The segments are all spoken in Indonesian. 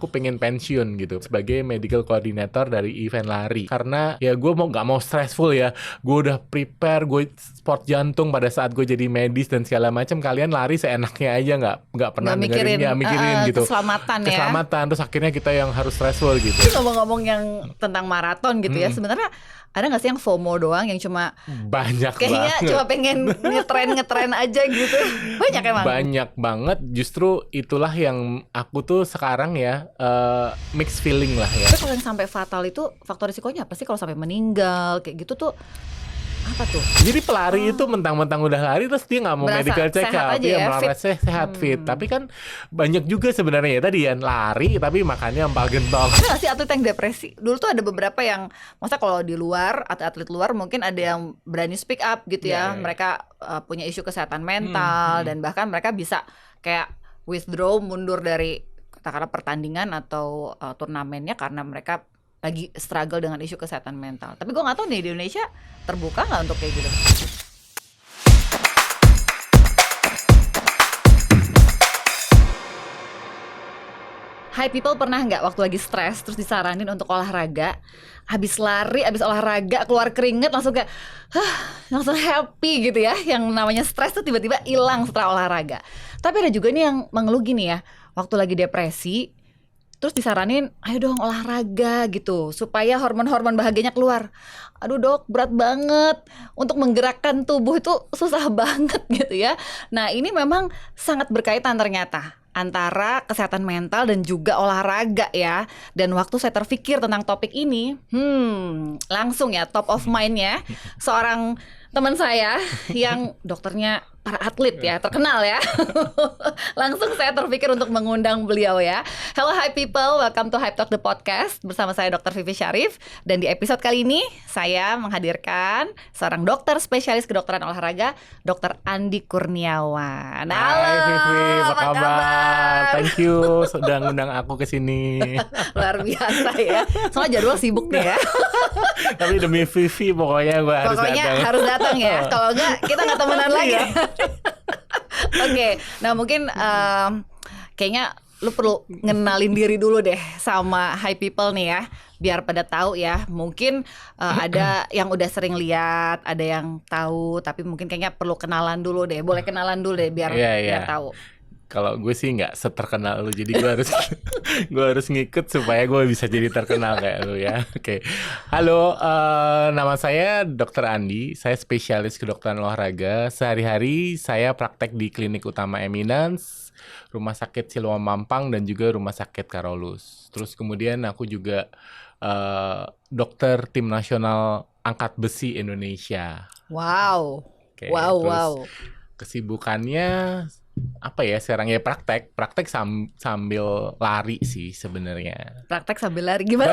aku pengen pensiun gitu sebagai medical coordinator dari event lari. Karena ya gue nggak mau stressful ya. Gue udah prepare, gue sport jantung pada saat gue jadi medis dan segala macam. Kalian lari seenaknya aja, nggak pernah mikirin gitu. Keselamatan. Terus akhirnya kita yang harus stressful gitu. Ngomong-ngomong yang tentang maraton gitu ya, sebenarnya ada nggak sih yang FOMO doang yang cuma banyak kayaknya banget. cuma pengen ngetren aja gitu? Banyak emang. Banyak banget. Justru itulah yang aku tuh sekarang ya mixed feeling lah ya. Tapi kalau yang sampai fatal itu faktor risikonya apa sih? Kalau sampai meninggal kayak gitu tuh apa tuh? Jadi pelari itu mentang-mentang udah lari terus dia nggak mau Berasa medical check up, dia merasa sehat fit. Tapi kan banyak juga sebenarnya ya tadi yang lari tapi makannya empal gentong. Ada nggak sih atlet yang depresi? Dulu tuh ada beberapa yang, masa kalau di luar atlet luar mungkin ada yang berani speak up gitu ya. Mereka punya isu kesehatan mental dan bahkan mereka bisa kayak withdraw, mundur dari katakanlah pertandingan atau turnamennya karena mereka lagi struggle dengan isu kesehatan mental. Tapi gue nggak tahu nih di Indonesia terbuka nggak untuk kayak gitu. Hai people, pernah nggak waktu lagi stres terus disaranin untuk olahraga, habis lari, habis olahraga keluar keringet langsung kayak langsung happy gitu ya. Yang namanya stres tuh tiba-tiba hilang setelah olahraga. Tapi ada juga nih yang mengeluh gini ya, waktu lagi depresi terus disaranin, ayo dong olahraga gitu, supaya hormon-hormon bahagianya keluar. Aduh dok, berat banget. Untuk menggerakkan tubuh itu susah banget gitu ya. Nah ini memang sangat berkaitan ternyata antara kesehatan mental dan juga olahraga ya. Dan waktu saya terpikir tentang topik ini, langsung ya top of mind-nya seorang teman saya yang dokternya para atlet ya, terkenal ya. Langsung saya terpikir untuk mengundang beliau ya. Hello hi people, welcome to Hype Talk the podcast. Bersama saya Dr. Vivi Syarif. Dan di episode kali ini saya menghadirkan seorang dokter spesialis kedokteran olahraga, Dr. Andi Kurniawan. Halo. Hai Vivi, apa kabar? Thank you sudah ngundang aku ke sini. Luar biasa ya. Soalnya jadwal sibuk nih ya. Tapi demi Vivi pokoknya gue harus datang. Pokoknya harus datang ya. Kalau enggak kita nggak temenan lagi. Oke, nah mungkin kayaknya lu perlu ngenalin diri dulu deh sama Hi People nih ya, biar pada tahu ya. Mungkin ada yang udah sering lihat, ada yang tahu, tapi mungkin kayaknya perlu kenalan dulu deh. Boleh kenalan dulu deh biar biar tahu. Kalau gue sih nggak seterkenal lu, jadi gue harus ngikut supaya gue bisa jadi terkenal kayak lu ya. Oke. Halo, nama saya Dr. Andi. Saya spesialis kedokteran olahraga. Sehari-hari saya praktek di Klinik Utama Eminence, Rumah Sakit Siloam Mampang, dan juga Rumah Sakit Karolus. Terus kemudian aku juga dokter tim nasional angkat besi Indonesia. Wow. Oke, wow. Kesibukannya apa ya sekarang ya, praktek sambil lari sih sebenarnya. Praktek sambil lari gimana?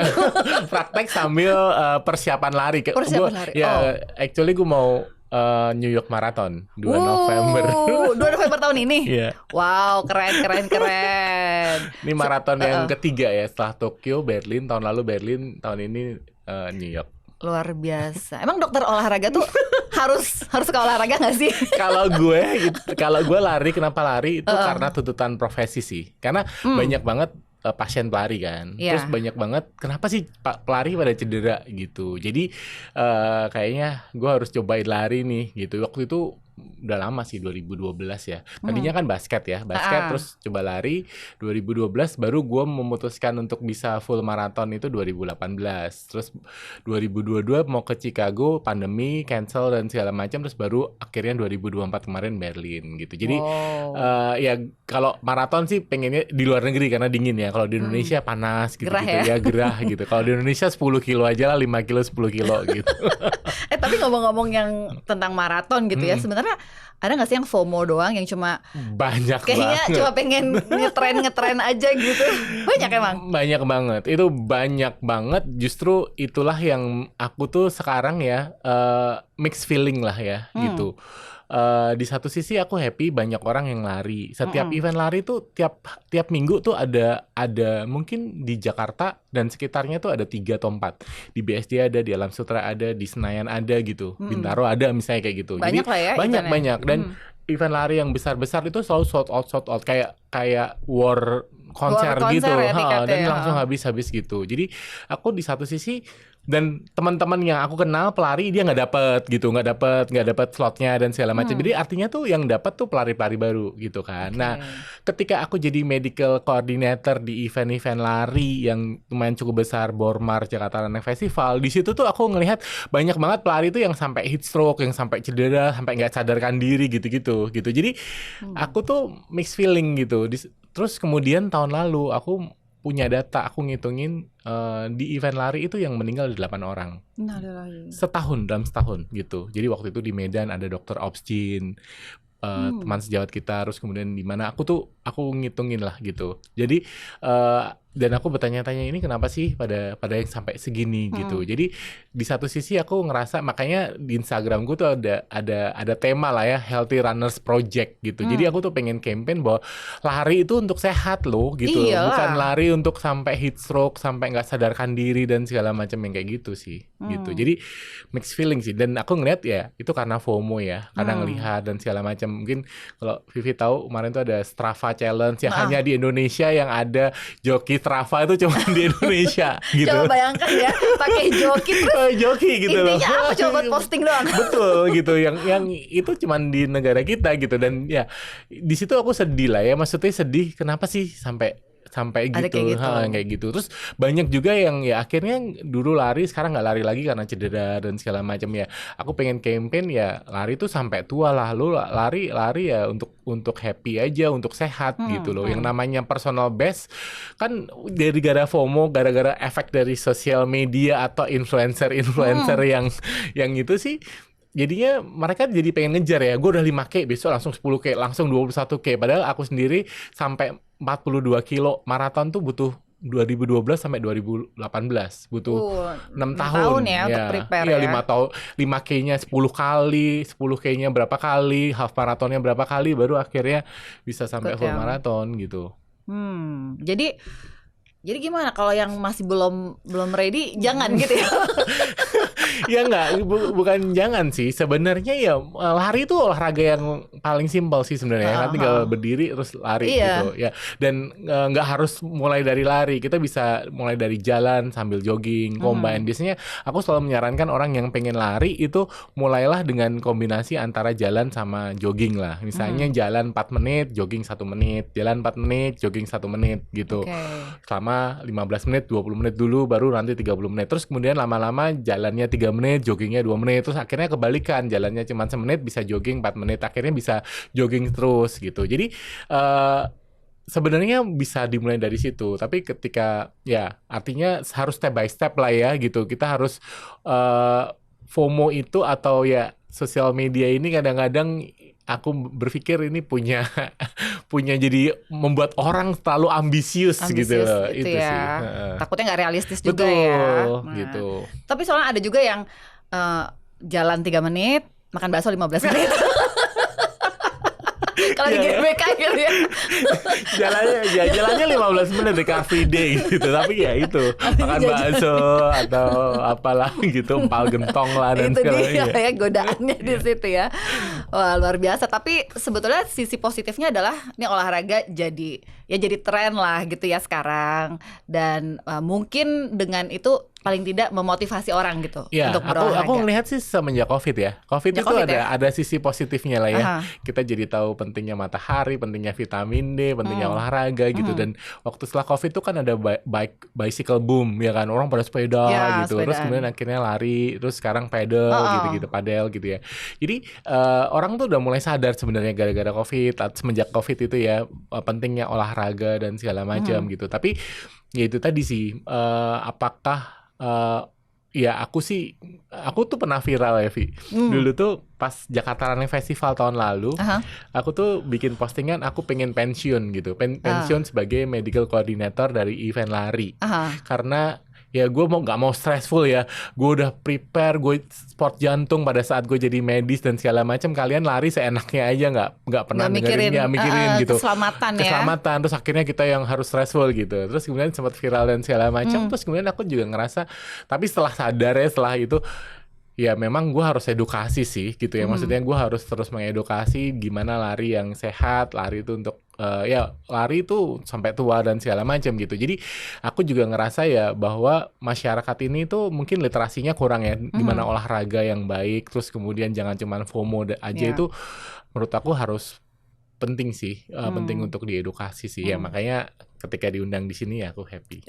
Praktek sambil persiapan lari. Lari. Ya, actually gue mau New York Marathon 2 November. 2 November tahun ini. Yeah. Wow, keren. Ini maraton yang ketiga ya, setelah Tokyo, Berlin tahun lalu, tahun ini New York. Luar biasa. Emang dokter olahraga tuh harus ke olahraga nggak sih? Kalau gue lari, kenapa lari itu karena tuntutan profesi sih. Karena banyak banget pasien pelari kan. Terus banyak banget kenapa sih pelari pada cedera gitu. Jadi kayaknya gue harus cobain lari nih gitu. Waktu itu udah lama sih, 2012 ya. Tadinya kan basket terus coba lari 2012, baru gue memutuskan untuk bisa full maraton itu 2018. Terus 2022 mau ke Chicago, pandemi cancel dan segala macam, terus baru akhirnya 2024 kemarin Berlin gitu. Jadi ya kalau maraton sih pengennya di luar negeri karena dingin ya. Kalau di Indonesia panas gitu, gerah gitu. Kalau di Indonesia 10 kilo aja lah, 5 kilo 10 kilo gitu. Tapi ngomong-ngomong yang tentang maraton gitu ya, sebenarnya ada nggak sih yang FOMO doang yang cuma kayaknya cuma pengen ngetren aja gitu? Banyak emang. Banyak banget. Itu banyak banget. Justru itulah yang aku tuh sekarang ya mixed feeling lah ya gitu. Di satu sisi aku happy banyak orang yang lari. Setiap event lari tuh tiap minggu tuh ada mungkin di Jakarta dan sekitarnya tuh ada 3 atau 4. Di BSD ada, di Alam Sutra ada, di Senayan ada gitu. Bintaro ada misalnya kayak gitu. Banyak jadi lah ya, banyak. Dan event lari yang besar-besar itu selalu sold out kayak war konser gitu, ya, dan langsung habis gitu. Jadi aku di satu sisi, dan teman-teman yang aku kenal pelari dia nggak dapet slotnya dan segala macam. Jadi artinya tuh yang dapat tuh pelari-pelari baru gitu kan. Nah, ketika aku jadi medical coordinator di event-event lari yang lumayan cukup besar, Bormar, Jakarta Running Festival, di situ tuh aku ngelihat banyak banget pelari tuh yang sampai heat stroke, yang sampai cedera, sampai nggak sadarkan diri gitu. Jadi aku tuh mixed feeling gitu. Terus kemudian tahun lalu aku punya data, aku ngitungin di event lari itu yang meninggal 8 orang. Dalam setahun gitu. Jadi waktu itu di Medan ada Dr. Obstin, teman sejawat kita, terus kemudian di mana aku ngitungin lah gitu. Jadi dan aku bertanya-tanya ini kenapa sih pada yang sampai segini gitu. Jadi di satu sisi aku ngerasa, makanya di Instagram gue tuh ada tema lah ya, Healthy Runners Project gitu. Jadi aku tuh pengen campaign bahwa lari itu untuk sehat loh gitu. Bukan lari untuk sampai heat stroke, sampai nggak sadarkan diri dan segala macam yang kayak gitu sih gitu. Jadi mixed feeling sih, dan aku ngeliat ya itu karena FOMO ya, karena ngelihat dan segala macam. Mungkin kalau Vivi tahu kemarin tuh ada Strava Challenge yang hanya di Indonesia, yang ada joki Strava itu cuma di Indonesia gitu. Coba bayangkan ya, pakai joki terus joki gitu loh. Intinya apa, coba buat posting doang. Betul gitu, yang itu cuma di negara kita gitu. Dan ya di situ aku sedih lah ya, maksudnya sedih kenapa sih sampai gitu, kayak gitu. Terus banyak juga yang ya akhirnya dulu lari, sekarang nggak lari lagi karena cedera dan segala macam ya. Aku pengen campaign ya lari tuh sampai tua lah, lu lari ya untuk happy aja, untuk sehat gitu loh. Yang namanya personal best kan dari gara FOMO, gara-gara efek dari sosial media atau influencer yang itu sih. Jadinya mereka jadi pengen ngejar ya, gue udah 5K, besok langsung 10K, langsung 21K. Padahal aku sendiri sampai 42 kilo maraton tuh butuh 2012 sampai 2018, butuh 6 tahun ya untuk prepare ya. 5 tahun, 5K-nya 10 kali, 10K-nya berapa kali, half maratonnya berapa kali, baru akhirnya bisa sampai full maraton gitu. Jadi gimana kalau yang masih belum ready, jangan gitu ya? Ya enggak, bukan jangan sih. Sebenarnya ya lari itu olahraga yang paling simpel sih sebenarnya. Kan tinggal berdiri terus lari gitu ya. Dan enggak harus mulai dari lari. Kita bisa mulai dari jalan sambil jogging, combine. Biasanya aku selalu menyarankan orang yang pengen lari itu mulailah dengan kombinasi antara jalan sama jogging lah. Misalnya jalan 4 menit, jogging 1 menit, jalan 4 menit, jogging 1 menit gitu. Selama 15 menit, 20 menit dulu, baru nanti 30 menit. Terus kemudian lama-lama jalannya 3 menit, joggingnya 2 menit, terus akhirnya kebalikan, jalannya cuma 1 menit bisa jogging 4 menit, akhirnya bisa jogging terus gitu. Jadi sebenarnya bisa dimulai dari situ, tapi ketika ya artinya harus step by step lah ya gitu. Kita harus FOMO itu atau ya sosial media ini kadang-kadang aku berpikir ini punya jadi membuat orang terlalu ambisius gitu loh. Itu ya. Sih. Takutnya nggak realistis juga ya. Gitu. Tapi soalnya ada juga yang jalan 3 menit, makan bakso 15 menit. Kalau di GBK gitu ya. Jalannya 15 menit di Car Free Day gitu. Tapi ya itu makan bakso atau apalah gitu, empal gentong lah dan segala macam. Itu dia ya godaannya di situ ya. Wah, luar biasa. Tapi sebetulnya sisi positifnya adalah ini olahraga jadi tren lah gitu ya sekarang. Dan mungkin dengan itu paling tidak memotivasi orang gitu untuk berolahraga. Aku melihat sih semenjak COVID ya. COVID itu ada sisi positifnya lah ya. Kita jadi tahu pentingnya matahari, pentingnya vitamin D, pentingnya olahraga gitu. Dan waktu setelah COVID itu kan ada bicycle boom ya kan. Orang pada sepeda gitu. Terus kemudian akhirnya lari, terus sekarang pedal gitu-gitu, padel gitu ya. Jadi orang tuh udah mulai sadar sebenarnya gara-gara COVID, semenjak COVID itu ya, pentingnya olahraga dan segala macam gitu. Tapi ya itu tadi sih, apakah ya aku tuh pernah viral ya Vi. Dulu tuh pas Jakarta Running Festival tahun lalu, aku tuh bikin postingan aku pengen pensiun gitu, pensiun sebagai medical coordinator dari event lari. Karena ya gue nggak mau stressful ya, gue udah prepare, gue sport jantung pada saat gue jadi medis dan segala macam. Kalian lari seenaknya aja, nggak pernah mikirin gitu keselamatan. Terus akhirnya kita yang harus stressful gitu. Terus kemudian sempat viral dan segala macam. Terus kemudian aku juga ngerasa, tapi setelah sadar ya, setelah itu ya memang gue harus edukasi sih gitu ya. Maksudnya gue harus terus mengedukasi gimana lari yang sehat, lari itu untuk ya lari itu sampai tua dan segala macam gitu. Jadi aku juga ngerasa ya bahwa masyarakat ini tuh mungkin literasinya kurang ya, gimana olahraga yang baik, terus kemudian jangan cuman FOMO aja itu menurut aku harus penting sih, penting untuk diedukasi sih ya. Makanya ketika diundang di sini ya aku happy.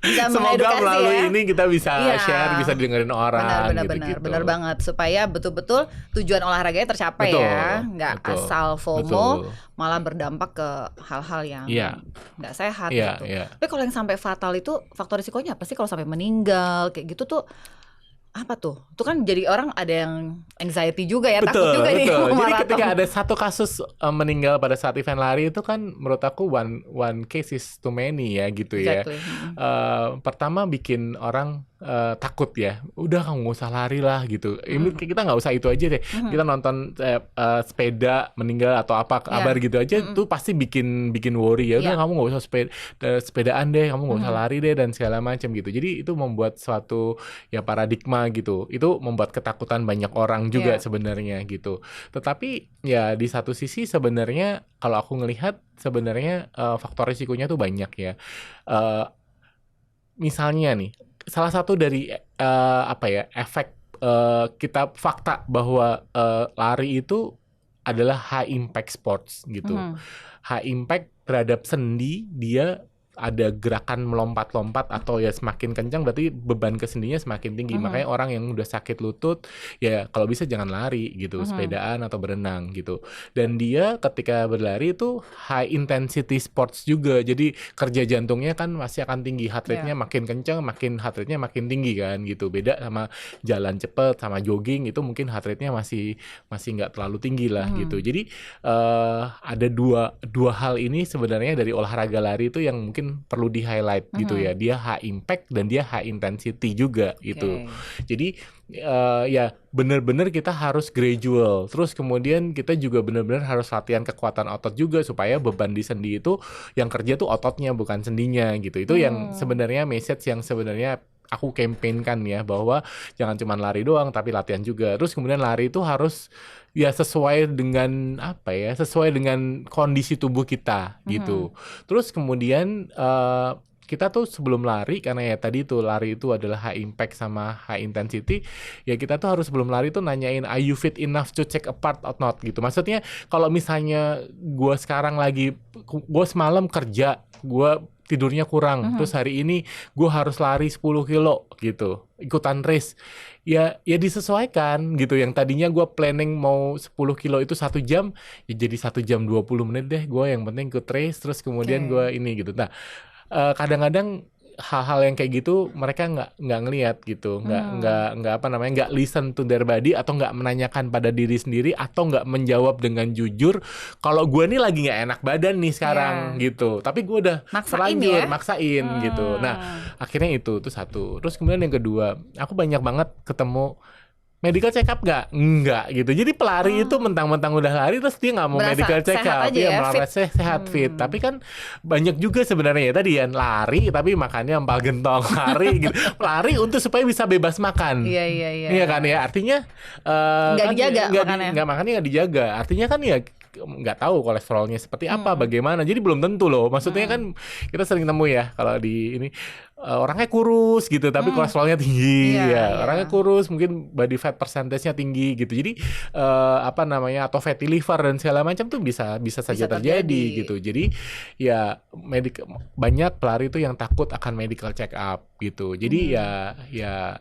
Bisa Semoga melalui ya. ini kita bisa share, bisa dengerin orang. Benar banget, supaya betul-betul tujuan olahraganya tercapai ya, nggak asal FOMO, malah berdampak ke hal-hal yang nggak sehat gitu. Tapi kalau yang sampai fatal itu faktor risikonya apa sih kalau sampai meninggal kayak gitu tuh? Apa tuh? Itu kan jadi orang ada yang anxiety juga ya, takut juga nih. Jadi ketika ada satu kasus meninggal pada saat event lari itu kan menurut aku one case is too many ya gitu ya. Pertama bikin orang takut ya, udah kamu nggak usah lari lah gitu. Ini kita nggak usah itu aja deh. Kita nonton sepeda meninggal atau apa kabar gitu aja, tuh pasti bikin worry ya. Udah kamu nggak usah sepedaan deh, kamu nggak usah lari deh dan segala macam gitu. Jadi itu membuat suatu ya paradigma gitu. Itu membuat ketakutan banyak orang juga sebenarnya gitu. Tetapi ya di satu sisi sebenarnya kalau aku ngelihat sebenarnya faktor risikonya tuh banyak ya. Misalnya nih, salah satu dari efek kita fakta bahwa lari itu adalah high impact sports gitu. High impact terhadap sendi, dia ada gerakan melompat-lompat atau ya semakin kencang berarti beban ke sendinya semakin tinggi. Makanya orang yang udah sakit lutut ya kalau bisa jangan lari gitu, sepedaan atau berenang gitu. Dan dia ketika berlari itu high intensity sports juga. Jadi kerja jantungnya kan masih akan tinggi, heart rate-nya makin kencang, heart rate-nya makin tinggi kan gitu. Beda sama jalan cepet sama jogging itu mungkin heart rate-nya masih nggak terlalu tinggi lah gitu. Jadi ada dua hal ini sebenarnya dari olahraga lari itu yang mungkin perlu di highlight gitu ya. Dia high impact dan dia high intensity juga gitu. Jadi ya benar-benar kita harus gradual. Terus kemudian kita juga benar-benar harus latihan kekuatan otot juga supaya beban di sendi itu yang kerja tuh ototnya bukan sendinya gitu. Itu yang sebenarnya message yang sebenarnya aku campaignkan ya, bahwa jangan cuma lari doang tapi latihan juga. Terus kemudian lari itu harus ya sesuai dengan sesuai dengan kondisi tubuh kita gitu. Terus kemudian kita tuh sebelum lari, karena ya tadi tuh lari itu adalah high impact sama high intensity, ya kita tuh harus sebelum lari tuh nanyain are you fit enough to check apart or not gitu. Maksudnya kalau misalnya gue sekarang gue semalam kerja, gue tidurnya kurang, terus hari ini gue harus lari 10 kilo gitu, ikutan race, ya disesuaikan gitu. Yang tadinya gue planning mau 10 kilo itu 1 jam, ya jadi 1 jam 20 menit deh gue, yang penting ikut race, terus kemudian gue ini gitu. Nah kadang-kadang hal-hal yang kayak gitu mereka nggak ngelihat gitu, nggak listen to their body, atau nggak menanyakan pada diri sendiri, atau nggak menjawab dengan jujur kalau gue nih lagi nggak enak badan nih sekarang gitu, tapi gue udah terlanjur maksain gitu. Nah akhirnya itu satu. Terus kemudian yang kedua, aku banyak banget ketemu medical check up enggak gitu. Jadi pelari itu mentang-mentang udah lari terus dia nggak mau medical check up, dia merasa sehat fit. Tapi kan banyak juga sebenarnya ya tadi ya, lari tapi makannya empal gentong, lari gitu. Lari untuk supaya bisa bebas makan. Iya kan ya, artinya nggak dijaga makannya. Makannya nggak dijaga. Artinya kan ya nggak tahu kolesterolnya seperti apa, bagaimana. Jadi belum tentu loh. Maksudnya kan kita sering nemu ya kalau di ini orangnya kurus gitu tapi kolesterolnya tinggi, orangnya kurus mungkin body fat percentage-nya tinggi gitu. Jadi atau fatty liver dan segala macam tuh bisa saja terjadi gitu. Jadi ya banyak pelari itu yang takut akan medical check up gitu. Jadi ya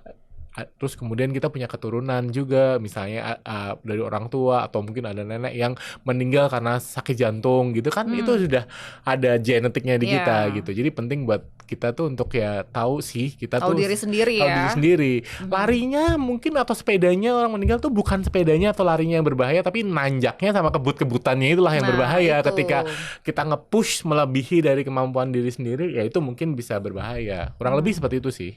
terus kemudian kita punya keturunan juga, misalnya dari orang tua atau mungkin ada nenek yang meninggal karena sakit jantung gitu kan, itu sudah ada genetiknya di kita gitu. Jadi penting buat kita tuh untuk ya tahu diri sendiri. Larinya mungkin atau sepedanya orang meninggal tuh bukan sepedanya atau larinya yang berbahaya, tapi nanjaknya sama kebut-kebutannya itulah yang berbahaya. Ketika kita nge-push melebihi dari kemampuan diri sendiri, ya itu mungkin bisa berbahaya. Kurang lebih seperti itu sih.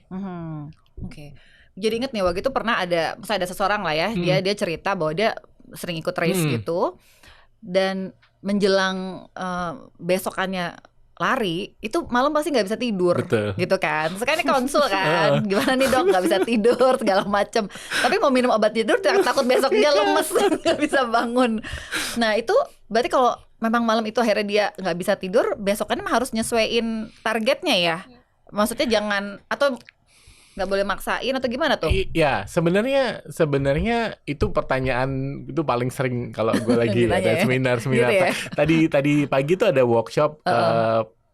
Oke. Jadi inget nih waktu itu pernah ada seseorang lah ya, dia cerita bahwa dia sering ikut race gitu, dan menjelang besokannya lari itu malam pasti nggak bisa tidur. Betul. Gitu kan. Sekarang ini konsul kan, gimana nih dok, nggak bisa tidur segala macem, tapi mau minum obat tidur takut besoknya lemes nggak bisa bangun. Nah itu berarti kalau memang malam itu akhirnya dia nggak bisa tidur, besokannya harus nyesuaiin targetnya ya. Maksudnya jangan, atau nggak boleh maksain atau gimana tuh? Iya, sebenarnya itu pertanyaan itu paling sering kalau gue lagi ada seminar. Gitu ya? Tadi pagi tuh ada workshop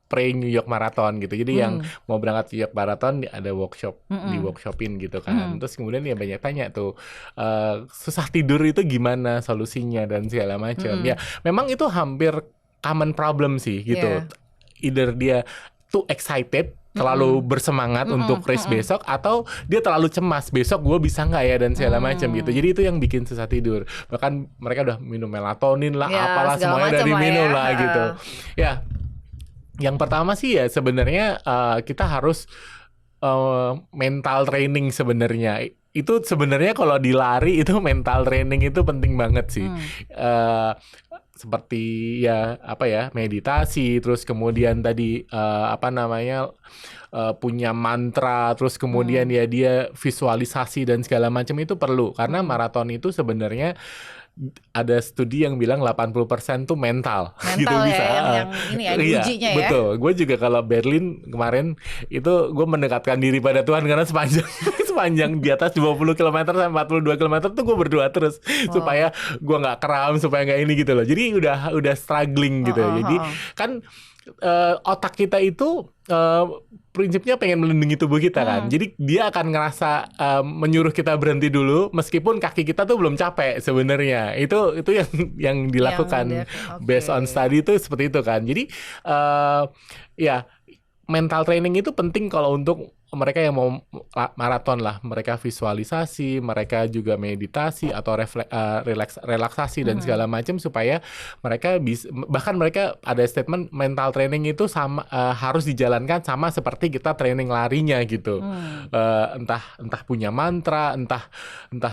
pre New York Marathon gitu. Jadi yang mau berangkat New York Marathon ada workshop, di workshopin gitu kan. Terus kemudian ya banyak tanya tuh susah tidur itu gimana solusinya dan segala macam. Ya, memang itu hampir common problem sih gitu. Either dia too excited, terlalu bersemangat untuk race besok, atau dia terlalu cemas besok gue bisa nggak ya dan segala macam gitu. Jadi itu yang bikin susah tidur. Bahkan mereka udah minum melatonin lah, apalah semuanya dari minum lah gitu. Ya, yang pertama sih ya sebenarnya kita harus mental training sebenarnya. Itu sebenarnya kalau di lari itu mental training itu penting banget sih. Seperti ya meditasi, terus kemudian tadi punya mantra, terus kemudian ya dia visualisasi dan segala macam itu perlu, karena maraton itu sebenarnya ada studi yang bilang 80% tuh mental gitu ya, bisa. yang ini ya, ujinya ya. Betul. Gue juga kalau Berlin kemarin itu gue mendekatkan diri pada Tuhan, karena sepanjang di atas 20 km sampai 42 km tuh gue berdoa terus supaya gue nggak kram, supaya nggak ini gitu loh. Jadi udah struggling gitu. Jadi kan otak kita itu prinsipnya pengen melindungi tubuh kita kan. Jadi dia akan ngerasa menyuruh kita berhenti dulu meskipun kaki kita tuh belum capek sebenarnya. Itu yang dilakukan based on study itu seperti itu kan. Jadi ya mental training itu penting kalau untuk mereka yang mau maraton lah. Mereka visualisasi, mereka juga meditasi atau relaksasi dan segala macam supaya mereka bisa, bahkan mereka ada statement mental training itu sama harus dijalankan sama seperti kita training larinya gitu. Entah punya mantra, entah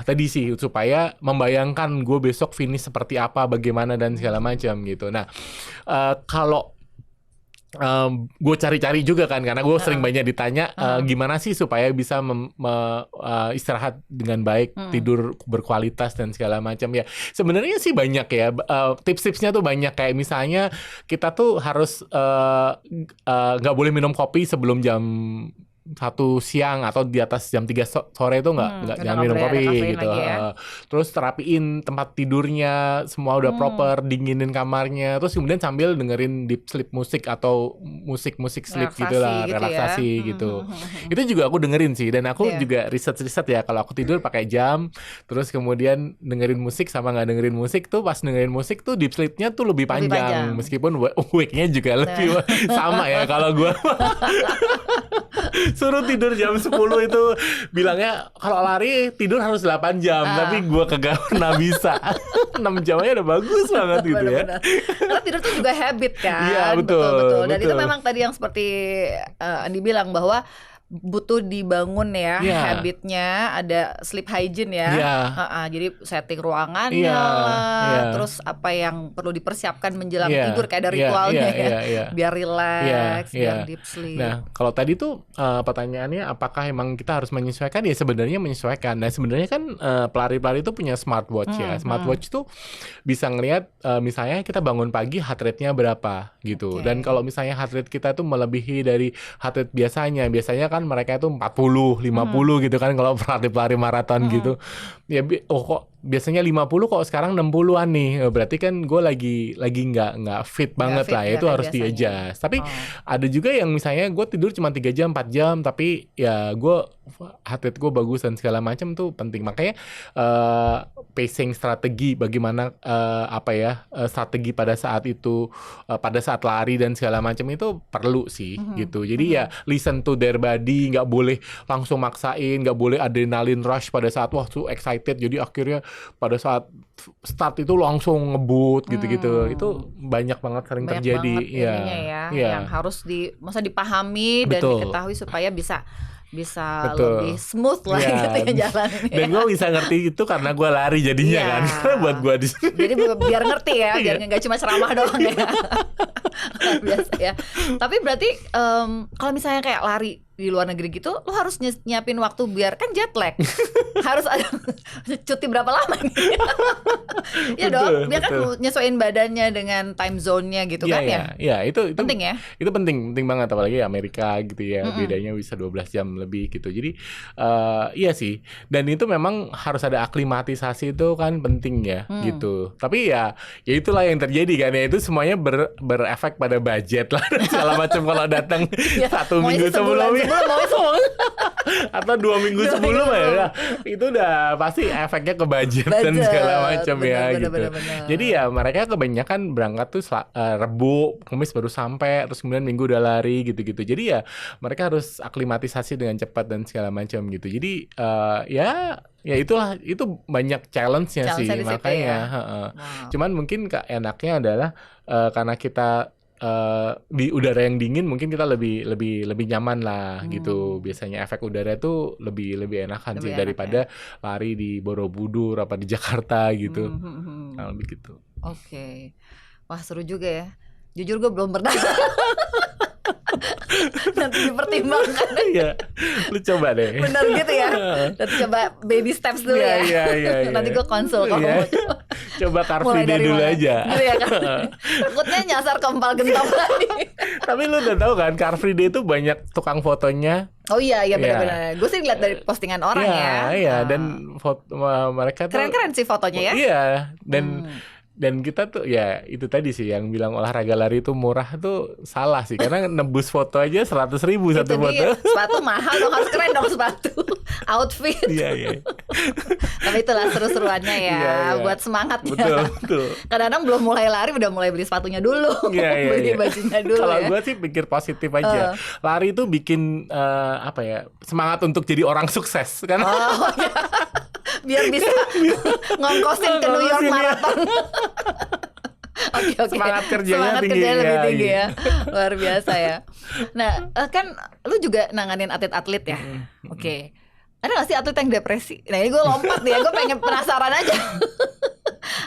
tadi sih supaya membayangkan gue besok finish seperti apa, bagaimana dan segala macam gitu. Nah, kalau gue cari-cari juga kan, karena gue sering banyak ditanya gimana sih supaya bisa istirahat dengan baik, tidur berkualitas dan segala macam ya. Sebenarnya sih banyak ya, tips-tipsnya tuh banyak, kayak misalnya kita tuh harus nggak boleh minum kopi sebelum jam 1 siang atau di atas jam 3 sore itu jangan minum kopi gitu. Terus terapiin tempat tidurnya, semua udah proper, dinginin kamarnya. Terus kemudian sambil dengerin deep sleep musik atau musik sleep gitulah, relaksasi gitu. Itu juga aku dengerin sih, dan aku juga riset ya, kalau aku tidur pakai jam, terus kemudian dengerin musik sama nggak dengerin musik tuh, pas dengerin musik tuh deep sleepnya tuh lebih panjang. Meskipun wake-nya juga lebih sama ya kalau gue. Suruh tidur jam 10 itu bilangnya kalau lari tidur harus 8 jam, tapi gue kagak pernah bisa. 6 jam aja udah bagus banget gitu ya. Karena tidur itu juga habit kan. Iya, betul. Dan itu memang tadi yang seperti Andi bilang bahwa butuh dibangun ya habitnya, ada sleep hygiene ya. Jadi setting ruangannya lah, terus apa yang perlu dipersiapkan menjelang tidur, kayak ada ritualnya biar relax, biar deep sleep. Nah, kalau tadi tuh pertanyaannya apakah emang kita harus menyesuaikan? Ya sebenarnya menyesuaikan. Nah, sebenarnya kan pelari-pelari itu punya smartwatch ya. Smartwatch tuh bisa ngelihat misalnya kita bangun pagi heart rate-nya berapa gitu. Dan kalau misalnya heart rate kita tuh melebihi dari heart rate biasanya kan mereka itu 40, 50 gitu kan kalau pelari maraton gitu. Ya kok biasanya 50 kok sekarang 60-an nih. Berarti kan gue lagi nggak fit banget lah. Itu harus di-adjust. Tapi ada juga yang misalnya gue tidur cuma 3 jam, 4 jam, tapi ya heart rate gue bagus dan segala macam tuh penting. Makanya pacing strategi bagaimana strategi pada saat itu, pada saat lari dan segala macam itu perlu sih gitu. Jadi ya listen to their body, nggak boleh langsung maksain, nggak boleh adrenalin rush pada saat tuh excited. Jadi akhirnya pada saat start itu langsung ngebut gitu-gitu. Itu banyak banget sering terjadi. Banget yang harus dipahami dan diketahui supaya bisa bisa Betul. lebih smooth lah Iya. gitu ya jalan ini. Dan gue bisa ngerti itu karena gue lari jadinya Iya. kan. Karena buat gue di sini. Jadi biar ngerti ya, biar Iya. nggak cuma ceramah doang ya. Biasa ya. Tapi berarti kalau misalnya kayak lari di luar negeri gitu, lo harus nyiapin waktu biar kan jet lag. Harus ada cuti berapa lama nih? Iya dong, biar kan nyesuaiin badannya dengan time zone-nya gitu kan ya. Iya, itu Penting ya? Itu penting banget, apalagi Amerika gitu ya, bedanya bisa 12 jam lebih gitu. Jadi iya sih. Dan itu memang harus ada aklimatisasi, itu kan penting ya gitu. Tapi ya itulah yang terjadi kan ya, itu semuanya berefek pada budget lah dan segala macam kalau datang 1 minggu sebelumnya. Atau 2 minggu sebelum ya, itu udah pasti efeknya ke budget dan segala macam ya gitu. Jadi ya mereka kebanyakan berangkat tuh Rebu, Kamis baru sampai, terus kemudian Minggu udah lari gitu-gitu. Jadi ya mereka harus aklimatisasi dengan cepat dan segala macam gitu. Jadi ya itulah, itu banyak challenge-nya sih makanya. Wow. Cuman mungkin enaknya adalah karena kita di udara yang dingin mungkin kita lebih nyaman lah gitu. Biasanya efek udara itu lebih enakan sih daripada lari di Borobudur apa di Jakarta gitu. Nah, lebih gitu. Oke. Wah, seru juga ya. Jujur gue belum pernah. Nanti dipertimbangkan. Iya. Lu coba deh. Bener gitu ya. Nanti coba baby steps dulu ya. Iya. Nanti gue konsul kalau mau coba. Coba Car Free Day dulu aja. Gitu ya kan. Takutnya nyasar ke empal gentong lagi. Tapi lu udah tahu kan, Car Free Day itu banyak tukang fotonya. Oh iya benar-benar. Gue sih ngeliat dari postingan orang ya. Iya, dan mereka tuh keren-keren sih fotonya ya. Iya, dan kita tuh ya itu tadi sih yang bilang olahraga lari itu murah tuh salah sih, karena nebus foto aja 100.000 satu foto. Sepatu mahal dong, harus keren dong sepatu. Outfit. Iya. Tapi itulah seru-seruannya ya, buat semangatnya. Betul. Kadang-kadang belum mulai lari udah mulai beli sepatunya dulu. Beli bajunya dulu. Kalau gue sih pikir positif aja. Lari itu bikin semangat untuk jadi orang sukses kan. Biar bisa ngongkosin ke New York Marathon. Oke. Semangat kerjanya tinggi, lebih tinggi ya. Luar biasa ya. Nah, kan lu juga nanganin atlet-atlet ya. Oke. Ada gak sih atlet yang depresi? Nah, ini gue lompat nih ya, gue pengen penasaran aja.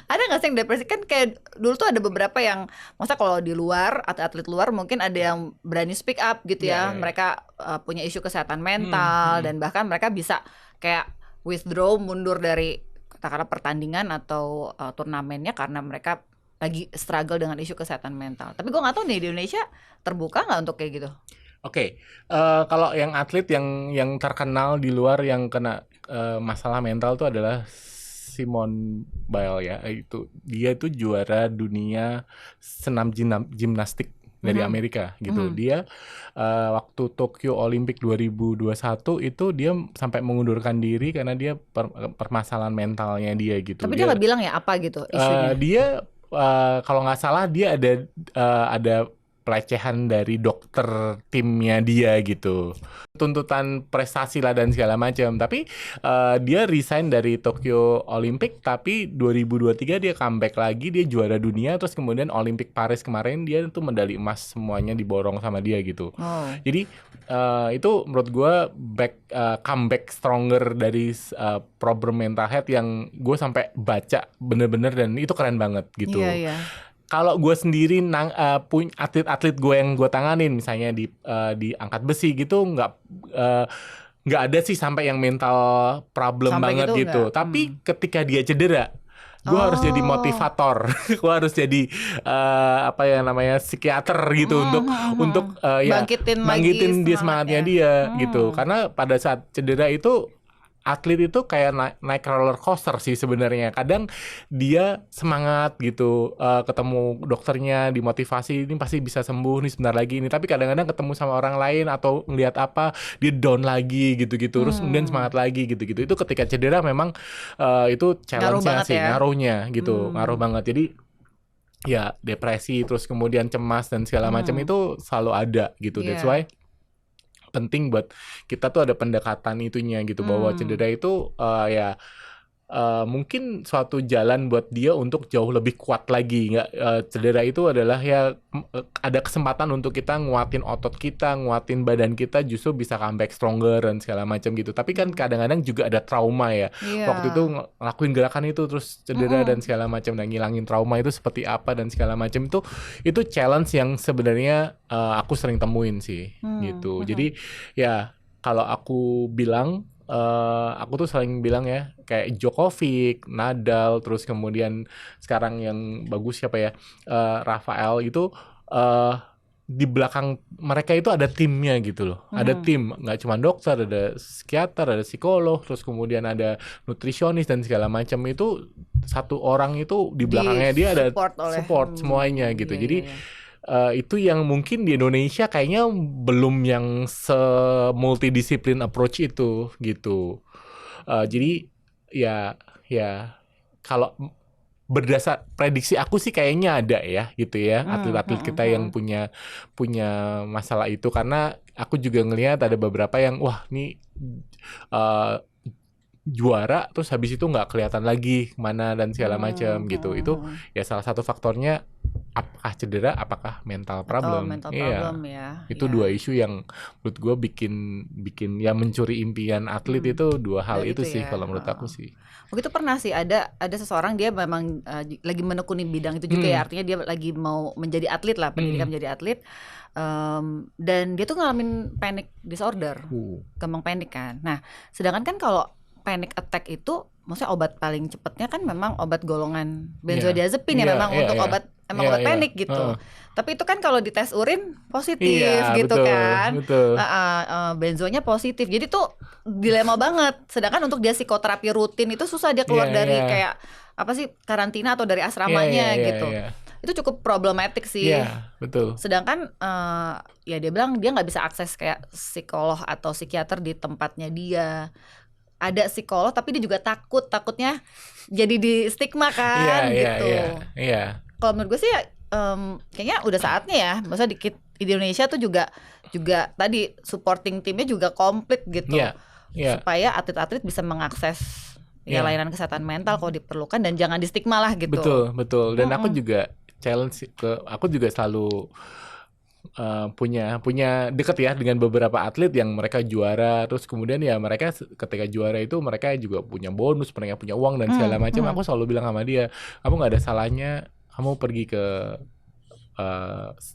Ada gak sih yang depresi? Kan kayak dulu tuh ada beberapa yang, masa kalau di luar, atlet luar mungkin ada yang berani speak up gitu ya. Mereka punya isu kesehatan mental, dan bahkan mereka bisa kayak withdraw, mundur dari katakanlah pertandingan atau turnamennya karena mereka lagi struggle dengan isu kesehatan mental. Tapi gue nggak tahu nih di Indonesia terbuka nggak untuk kayak gitu? Oke. Kalau yang atlet yang terkenal di luar yang kena masalah mental tuh adalah Simone Biles ya. Dia itu juara dunia senam gimnastik dari Amerika gitu. Dia waktu Tokyo Olympic 2021 itu dia sampai mengundurkan diri karena dia permasalahan mentalnya dia gitu. Tapi dia nggak bilang ya apa gitu isunya? Dia kalau nggak salah dia ada pelecehan dari dokter timnya dia gitu. Tuntutan prestasi lah dan segala macam. Tapi dia resign dari Tokyo Olympic, tapi 2023 dia comeback lagi, dia juara dunia, terus kemudian Olympic Paris kemarin dia tuh medali emas semuanya diborong sama dia gitu. Jadi itu menurut gue comeback stronger dari problem mental health yang gue sampai baca bener-bener, dan itu keren banget gitu. Iya. Kalau gue sendiri punya atlet-atlet gue yang gue tanganin, misalnya di angkat besi gitu, nggak ada sih sampai yang mental problem sampai banget gitu. Tapi ketika dia cedera, gue harus jadi motivator, gue harus jadi psikiater gitu untuk bangkitin dia semangatnya dia gitu. Karena pada saat cedera itu atlet itu kayak naik roller coaster sih sebenarnya. Kadang dia semangat gitu, ketemu dokternya, dimotivasi, ini pasti bisa sembuh nih sebentar lagi ini. Tapi kadang-kadang ketemu sama orang lain atau ngelihat apa, dia down lagi gitu-gitu. Terus kemudian semangat lagi gitu-gitu. Itu ketika cedera memang itu challenge-nya sih, ngaruhnya gitu, ngaruh banget. Jadi ya depresi, terus kemudian cemas dan segala macam itu selalu ada gitu. That's why penting buat kita tuh ada pendekatan itunya gitu, bahwa cedera itu mungkin suatu jalan buat dia untuk jauh lebih kuat lagi. Cedera itu adalah ya ada kesempatan untuk kita nguatin otot kita, nguatin badan kita, justru bisa comeback stronger dan segala macam gitu. Tapi kan kadang-kadang juga ada trauma ya. Waktu itu ngelakuin gerakan itu terus cedera dan segala macam, dan ngilangin trauma itu seperti apa dan segala macam, itu challenge yang sebenarnya aku sering temuin sih gitu. Jadi ya kalau aku bilang, aku tuh sering bilang ya, kayak Djokovic, Nadal, terus kemudian sekarang yang bagus siapa ya, Rafael itu, di belakang mereka itu ada timnya gitu loh. Ada tim, nggak cuma dokter, ada psikiater, ada psikolog, terus kemudian ada nutrisionis dan segala macam. Itu satu orang itu di belakangnya dia ada support semuanya gitu. Jadi itu yang mungkin di Indonesia kayaknya belum yang se-multidisiplin approach itu gitu. Jadi ya kalau berdasar prediksi aku sih kayaknya ada ya gitu ya, atlet-atlet kita yang punya masalah itu, karena aku juga ngelihat ada beberapa yang wah nih juara terus habis itu nggak kelihatan lagi kemana dan segala macam gitu. Itu ya salah satu faktornya apakah cedera, apakah mental problem. Itu dua isu yang menurut gue bikin ya mencuri impian atlet. Itu dua hal itu sih kalau menurut aku sih. Begitu pernah sih ada seseorang dia memang lagi menekuni bidang itu juga ya, artinya dia lagi mau menjadi atlet lah, pendidikan menjadi atlet, dan dia tuh ngalamin panic disorder, gampang panik kan. Nah sedangkan kan kalau panic attack itu maksudnya obat paling cepatnya kan memang obat golongan benzodiazepin ya, memang untuk obat panik gitu. Tapi itu kan kalau dites urin positif gitu, betul, kan. Benzonya positif. Jadi tuh dilema banget. Sedangkan untuk dia psikoterapi rutin itu susah dia keluar dari kayak apa sih, karantina atau dari asramanya gitu. Itu cukup problematik sih. Betul. Sedangkan ya dia bilang dia nggak bisa akses kayak psikolog atau psikiater di tempatnya dia. Ada psikolog tapi dia juga takutnya jadi di stigma kan gitu. Kalau menurut gue sih kayaknya udah saatnya ya, maksudnya di Indonesia tuh juga tadi supporting timnya juga komplit gitu, supaya atlet-atlet bisa mengakses layanan kesehatan mental kalau diperlukan dan jangan di stigma lah gitu. Betul. Dan aku juga challenge aku juga selalu punya deket ya dengan beberapa atlet yang mereka juara, terus kemudian ya mereka ketika juara itu mereka juga punya bonus, mereka punya uang dan segala macam. Aku selalu bilang sama dia, kamu nggak ada salahnya kamu pergi ke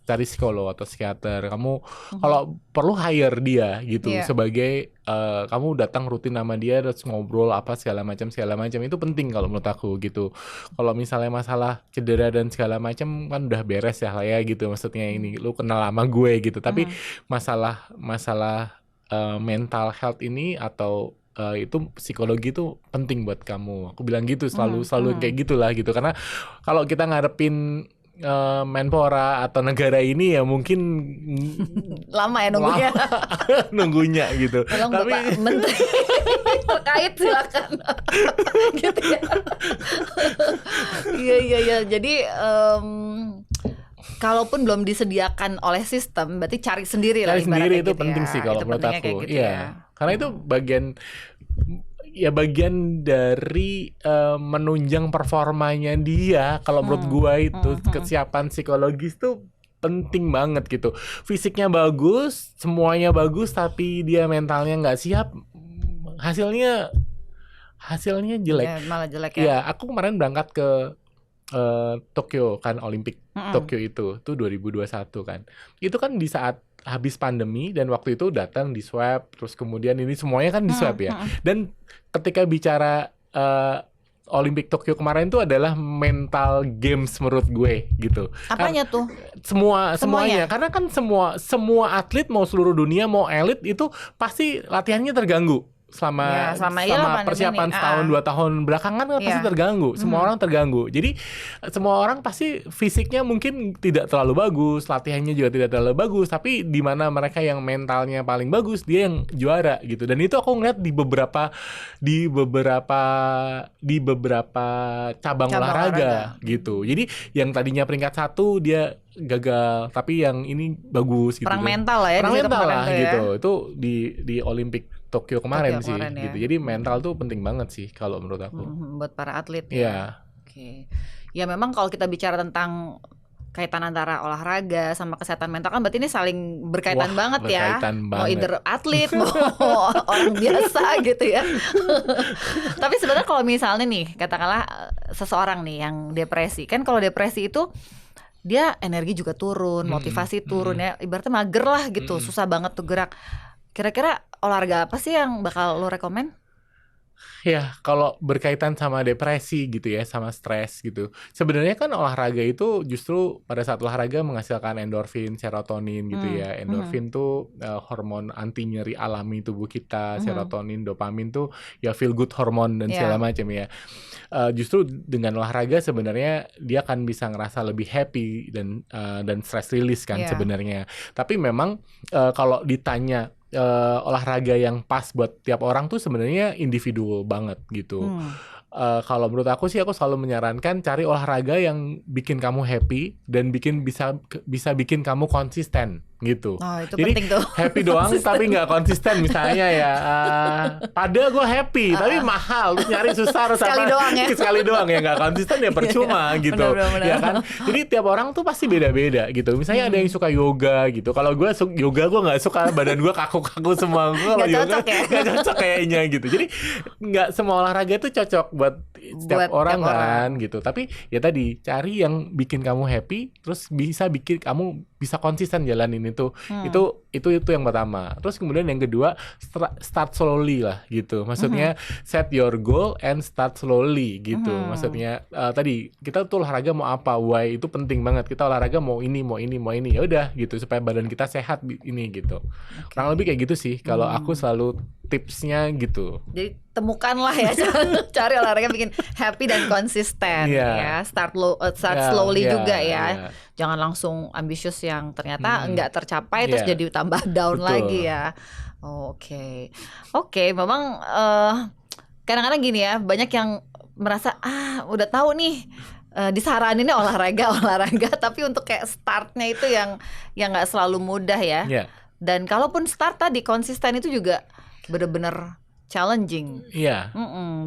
cari psikolog atau psikiater, kamu kalau perlu hire dia gitu sebagai kamu datang rutin sama dia terus ngobrol apa segala macam itu penting kalau menurut aku gitu. Kalau misalnya masalah cedera dan segala macam kan udah beres ya lah ya gitu, maksudnya ini lu kenal sama gue gitu, tapi masalah mental health ini atau itu psikologi itu penting buat kamu. Aku bilang gitu selalu kayak gitulah gitu, karena kalau kita ngarepin Menpora atau negara ini ya mungkin lama ya nunggunya. nunggunya gitu. Tolong tapi Bapak Menteri terkait silakan. Gitu ya. Iya. Jadi kalaupun belum disediakan oleh sistem, berarti cari sendiri lah. Cari sendiri itu gitu penting sih kalau menurut aku. Gitu Karena itu bagian dari menunjang performanya dia. Kalau menurut gua itu kesiapan psikologis tuh penting banget gitu. Fisiknya bagus, semuanya bagus, tapi dia mentalnya nggak siap, hasilnya jelek. Malah jelek ya. Iya, aku kemarin berangkat ke Tokyo kan, Olimpik Tokyo itu 2021 kan. Itu kan di saat habis pandemi dan waktu itu datang di swab, terus kemudian ini semuanya kan di swab ya. Dan ketika bicara Olimpik Tokyo kemarin itu adalah mental games menurut gue gitu. Apanya tuh? Semuanya. Karena kan semua atlet mau seluruh dunia mau elit itu pasti latihannya terganggu. Selama persiapan setahun 2 tahun belakangan kan pasti terganggu. Semua orang terganggu. Jadi semua orang pasti fisiknya mungkin tidak terlalu bagus, latihannya juga tidak terlalu bagus, tapi di mana mereka yang mentalnya paling bagus dia yang juara gitu. Dan itu aku ngeliat di beberapa cabang olahraga gitu. Jadi yang tadinya peringkat 1 dia gagal, tapi yang ini bagus gitu. Perang mental lah ya. Perang mental lah ya. gitu. Itu di Olimpik Tokyo kemarin sih ya. gitu. Jadi mental tuh penting banget sih kalau menurut aku. Buat para atlet ya. Iya. Oke. Ya memang kalau kita bicara tentang kaitan antara olahraga sama kesehatan mental kan berarti ini saling berkaitan banget ya. Mau either atlet mau orang biasa gitu ya. Tapi sebenarnya kalau misalnya nih katakanlah seseorang nih yang depresi, kan kalau depresi itu dia energi juga turun, motivasi turun ya, ibaratnya mager lah gitu, susah banget tuh gerak. Kira-kira olahraga apa sih yang bakal lo rekomen? Ya, kalau berkaitan sama depresi gitu ya, sama stres gitu. Sebenarnya kan olahraga itu justru pada saat olahraga menghasilkan endorfin, serotonin gitu ya. Endorfin tuh hormon anti nyeri alami tubuh kita, serotonin, dopamin tuh ya feel good hormon dan segala macam ya. Justru dengan olahraga sebenarnya dia akan bisa ngerasa lebih happy dan stress release kan sebenarnya. Tapi memang kalau ditanya olahraga yang pas buat tiap orang tuh sebenarnya individual banget gitu. Kalau menurut aku sih, aku selalu menyarankan cari olahraga yang bikin kamu happy dan bisa bikin kamu konsisten gitu. Oh, itu jadi penting tuh. Happy doang tapi nggak konsisten. Misalnya ya pada gue happy tapi mahal, terus nyari susah sekali doang ya nggak konsisten ya percuma gitu. Bener. Ya kan. Jadi tiap orang tuh pasti beda-beda gitu. Misalnya ada yang suka yoga gitu. Kalau gue yoga gue nggak suka, badan gue kaku-kaku semua. Gue kalau yoga nggak cocok kayaknya gitu. Jadi nggak semua olahraga itu cocok buat setiap orang kan gitu. Tapi ya tadi cari yang bikin kamu happy, terus bisa bikin kamu bisa konsisten jalanin itu. Itu yang pertama. Terus kemudian yang kedua, start slowly lah gitu. Maksudnya set your goal and start slowly gitu. Maksudnya tadi kita tuh olahraga mau apa, why itu penting banget. Kita olahraga mau ini ya udah gitu supaya badan kita sehat ini gitu. Kurang lebih kayak gitu sih. Kalau aku selalu tipsnya gitu. Jadi temukanlah ya cari olahraga bikin happy dan konsisten ya. Start slowly juga ya. Jangan langsung ambisius yang ternyata nggak tercapai terus jadi tambah down lagi ya. Oke, memang kadang-kadang gini ya, banyak yang merasa udah tahu nih disaraninnya olahraga tapi untuk kayak startnya itu yang nggak selalu mudah ya. Dan kalaupun start tadi konsisten itu juga bener-bener challenging.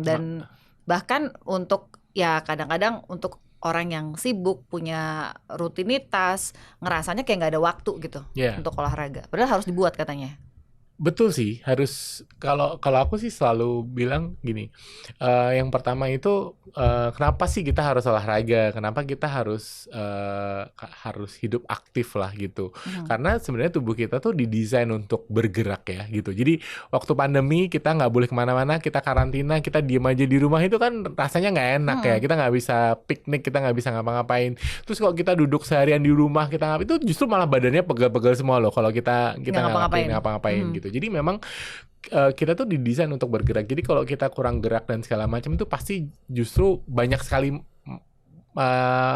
Dan bahkan untuk ya kadang-kadang untuk orang yang sibuk punya rutinitas ngerasanya kayak nggak ada waktu gitu untuk olahraga. Padahal harus dibuat katanya. Betul sih, harus. Kalau aku sih selalu bilang gini, yang pertama itu kenapa sih kita harus olahraga? Kenapa kita harus hidup aktif lah gitu? Karena sebenarnya tubuh kita tuh didesain untuk bergerak ya gitu. Jadi waktu pandemi kita nggak boleh kemana-mana, kita karantina, kita diem aja di rumah itu kan rasanya nggak enak ya. Kita nggak bisa piknik, kita nggak bisa ngapa-ngapain. Terus kalau kita duduk seharian di rumah, itu justru malah badannya pegel-pegel semua loh. Kalau kita nggak ngapa-ngapain gitu. Jadi memang kita tuh didesain untuk bergerak. Jadi kalau kita kurang gerak dan segala macam itu pasti justru banyak sekali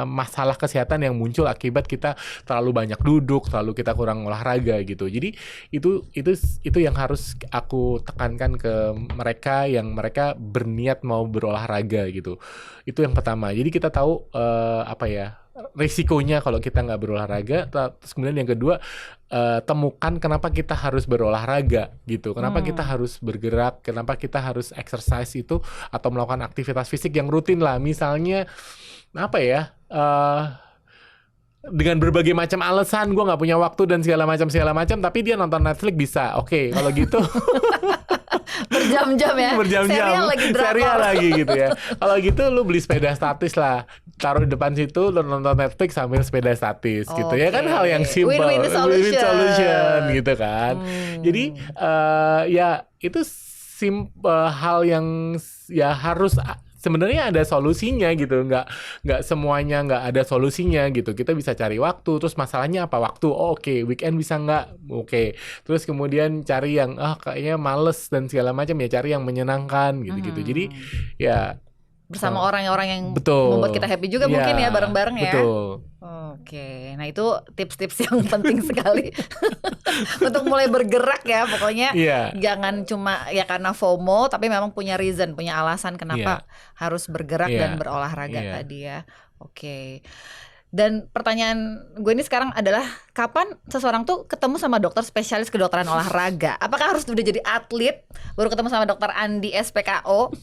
masalah kesehatan yang muncul akibat kita terlalu banyak duduk, terlalu kita kurang olahraga gitu. Jadi itu yang harus aku tekankan ke mereka yang mereka berniat mau berolahraga gitu. Itu yang pertama. Jadi kita tahu risikonya kalau kita nggak berolahraga. Terus kemudian yang kedua, temukan kenapa kita harus berolahraga gitu, kenapa kita harus bergerak, kenapa kita harus exercise itu atau melakukan aktivitas fisik yang rutin lah. Misalnya dengan berbagai macam alasan, gue nggak punya waktu dan segala macam, tapi dia nonton Netflix bisa. Oke, kalau gitu berjam-jam ya, serial lagi gitu ya. Kalau gitu lu beli sepeda statis lah, taruh di depan situ, lu nonton Netflix sambil sepeda statis gitu ya, kan hal yang simple, win-win solution gitu kan. Jadi ya itu hal yang ya harus sebenarnya ada solusinya gitu, nggak semuanya nggak ada solusinya gitu. Kita bisa cari waktu, terus masalahnya apa waktu? Oke, weekend bisa nggak? Oke. Terus kemudian cari yang kayaknya males dan segala macam ya, cari yang menyenangkan gitu-gitu. Jadi ya bersama orang-orang yang betul, membuat kita happy juga mungkin ya, bareng-bareng ya. Betul. Oke, nah itu tips-tips yang penting sekali untuk mulai bergerak ya. Pokoknya jangan cuma ya karena FOMO, tapi memang punya reason, punya alasan kenapa harus bergerak dan berolahraga tadi ya. Oke. Dan pertanyaan gue ini sekarang adalah kapan seseorang tuh ketemu sama dokter spesialis kedokteran olahraga? Apakah harus udah jadi atlet baru ketemu sama dokter Andi SPKO?